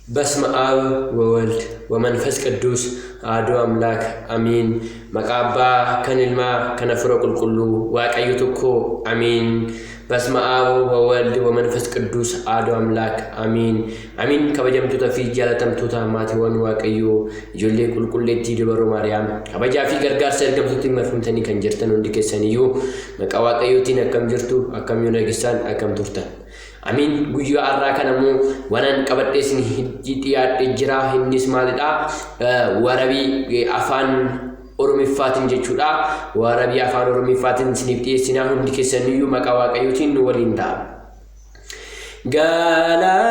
በስመ አብ ወወልድ ወመንፈስ ቅዱስ አሐዱ አምላክ አሜን። መቃባ ከንልማ ከነፍሮ ቁልቁሉ ዋቀዩ ቶኮ አሜን። በስመ አብ ወወልድ ወመንፈስ ቅዱስ አሐዱ አምላክ አሜን አሜን። ከበጀምቱ ተፊ ጃለተምቱታ ማቲወን ዋቀዩ ጆሌ ቁልቁሌቲ ድበሮ ማርያም ከበጃፊ ገርጋር ሰርገምቱቲ መርፉምተኒ ከንጀርተን እንዲከሰንዩ መቃዋቀዩቲ ነከም ጅርቱ አከም ዩነግሳን አከም ቱርተን አሚን ጉዩ አራከነሙ ወነን ቀበጤስን ሂዲያት እጅራ ህንስ ማለዳ ወረቢ አፋን ኦሮሚፋትን ጀቹዳ ወረቢ አፋን ኦሮሚፋትን ስኒፍጤስና ሁንዲ ከሰንዩ መቃዋቀዩቲን ወሊንዳ ጋላኒ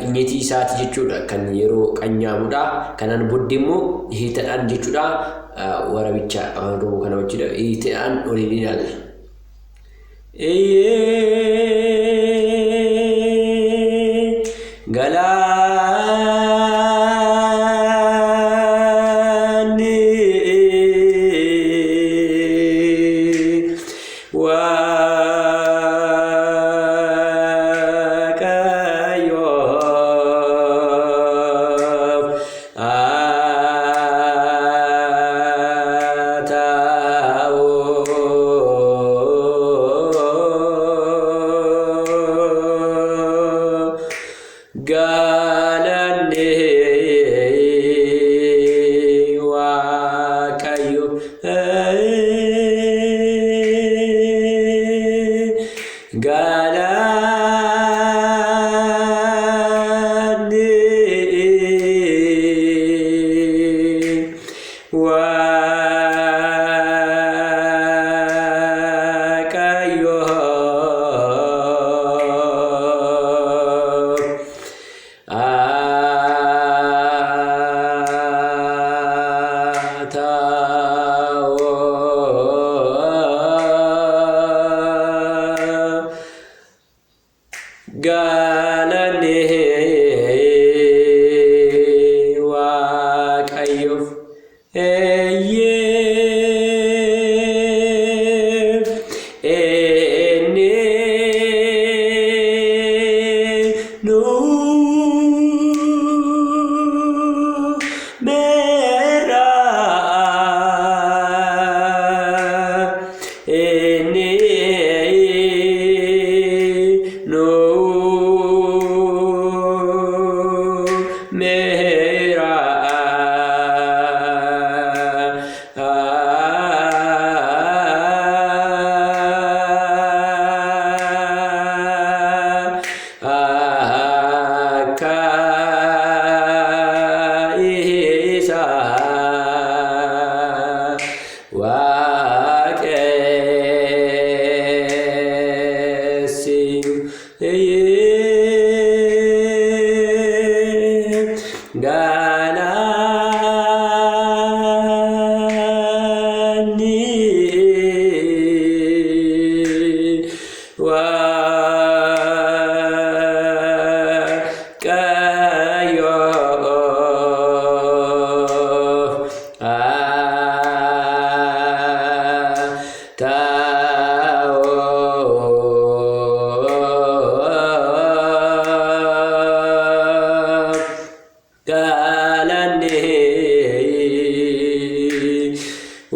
Inyeti saat jechuudha kan yeroo qanyaamuudha kanan boddimmoo hiitadhaan jechuudha warabicha oromoo kana wajjidha hiitadhaan waliin ilaalla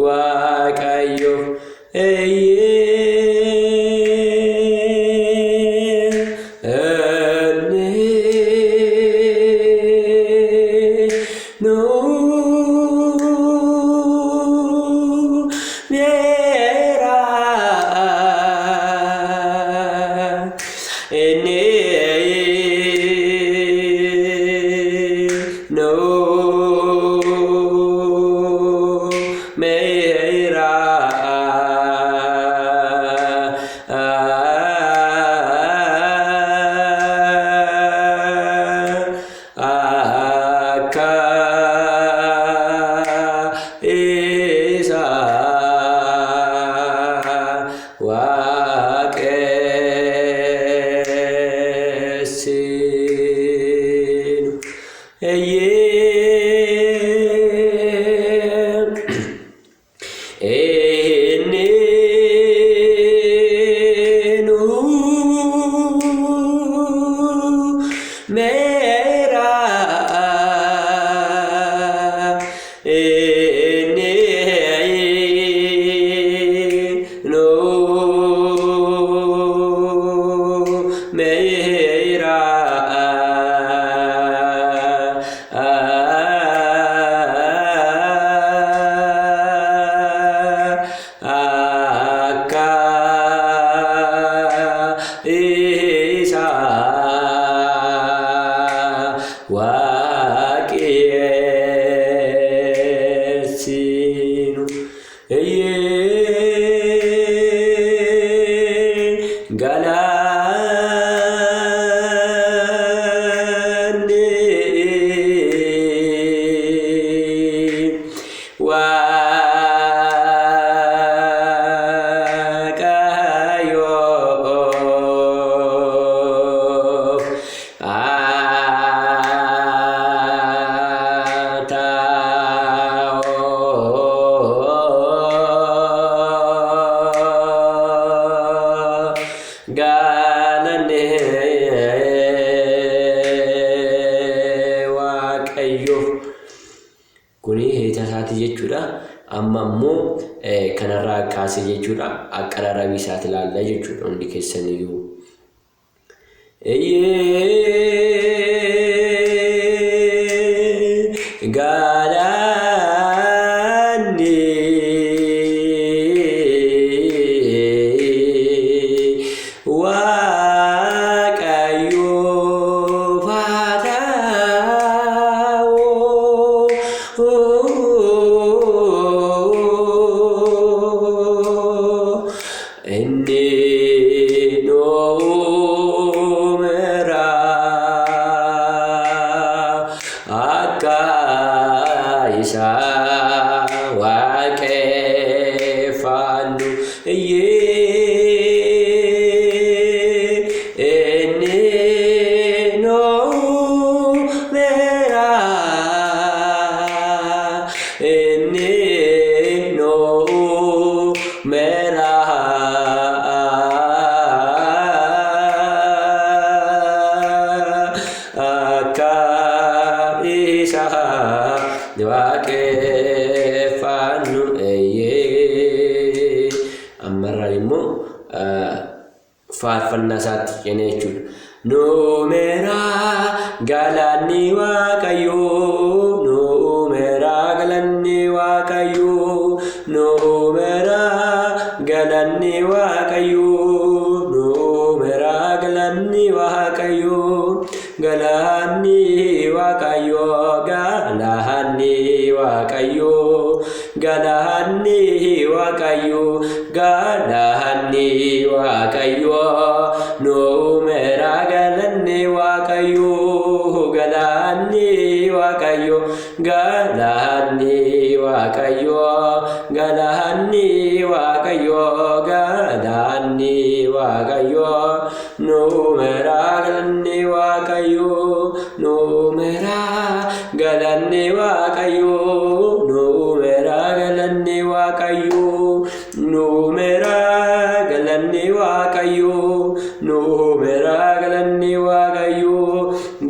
waaqayyo kuni heetasaati jechuudha. Amma immoo kanarraa kaasee jechuudha aqararabii isaati ilaalla jechuudha hundi keessaniyyuu. faarfannaa isaatti jenee jechuudha. Nuumera galanni waaqayyoo, nuumera galanni waaqayyoo, nuumera galanni waaqayyoo, nuumera galanni waaqayyoo, galanni waaqayyoo, galanni waaqayyoo, galanni waaqayyoo, galanni waaqayyoo, nuumera galanni waaqayyoo, galanni waaqayyoo, galanni waaqayyoo, galanni waaqayyoo, galanni waaqayyoo, nuumera galanni waaqayyoo, nuumera galanni waaqayyoo, nuumera galanni waaqayyoo, nuumera galanni waaqayyoo, nuumera galanni waaqayyoo,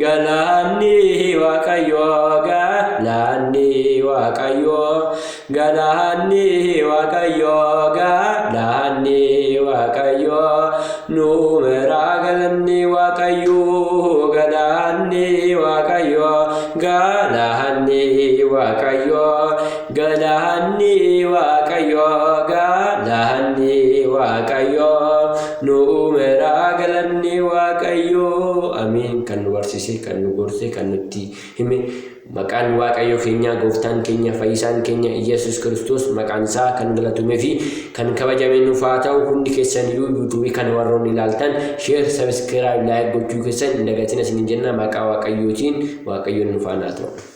galanni waaqayyoo, galanni waaqayyo galaanni waaqayyo galaanni waaqayyo numera galanni waaqayyo galaanni waaqayyo galaanni waaqayyo galaanni waaqayyo galaanni waaqayyo numera galanni waaqayyo amin kan nu barsiise kan nu gorse kan nutti hime maqaan waaqayyo keenya gooftaan keenya fayyisaan keenya Yesuus Kiristoos maqaan isaa kan galatamee fi kan kabajamee nuuf haa ta'u hundi keessan YouTube kan warroon ilaaltan share subscribe like gochuu keessan hin dagatina isin jenna maqaa waaqayyootiin waaqayyoon nuuf haa ta'u